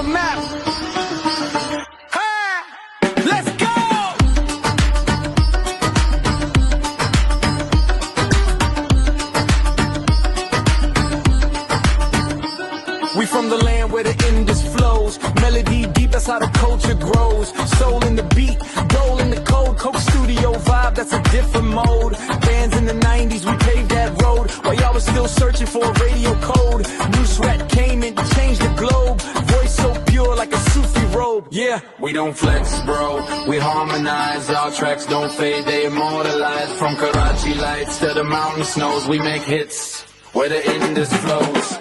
the map. Hey, let's go. We from the land where the Indus flows. Melody deep, that's how the culture grows. Soul in the beat, gold in the code. Coke studio vibe, that's a different mode. Bands in the 90s, we paved that road. While y'all was still searching for a radio code. Nishriat came and changed the globe. Voice so pure like a Sufi robe. Yeah, we don't flex, bro. We harmonize. Our tracks don't fade, they immortalize. From Karachi lights to the mountain snows, we make hits where the Indus flows.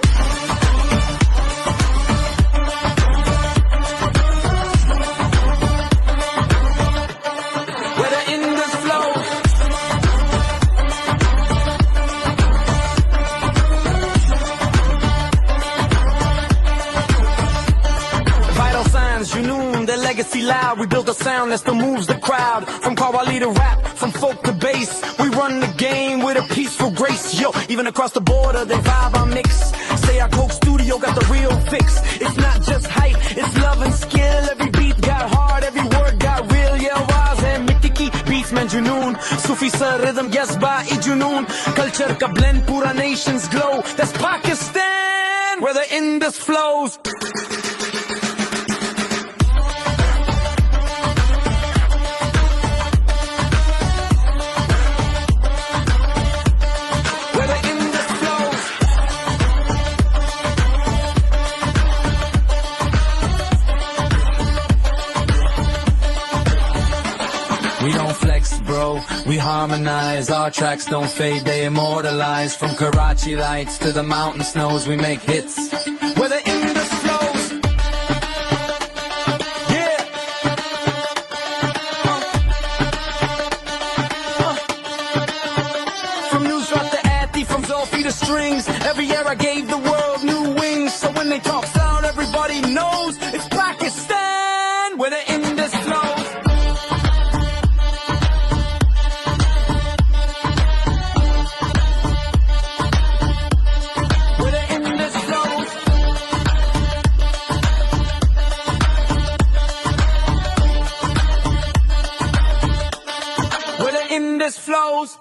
Legacy loud, we built a sound that still moves the crowd. From Kawali to rap, from folk to bass, we run the game with a peaceful grace. Yo, even across the border, they vibe our mix. Say our Coke studio got the real fix. It's not just hype, it's love and skill. Every beat got heart, every word got real. Yeah, Waz and Mickey ki beats mein junoon. Sufi sir rhythm, yes, ba-i junoon. Culture ka blend, pura nation's glow. That's Pakistan, where the Indus flows. We don't flex, bro, we harmonize. Our tracks don't fade, they immortalize. From Karachi lights to the mountain snows, we make hits where the Indus flows. Yeah. From Nusrat to Ati, from Zofi to strings. Every year I gave the world new wings. So when they talk sound, everybody knows it's Pakistan, where the Indus flows. Indus flows.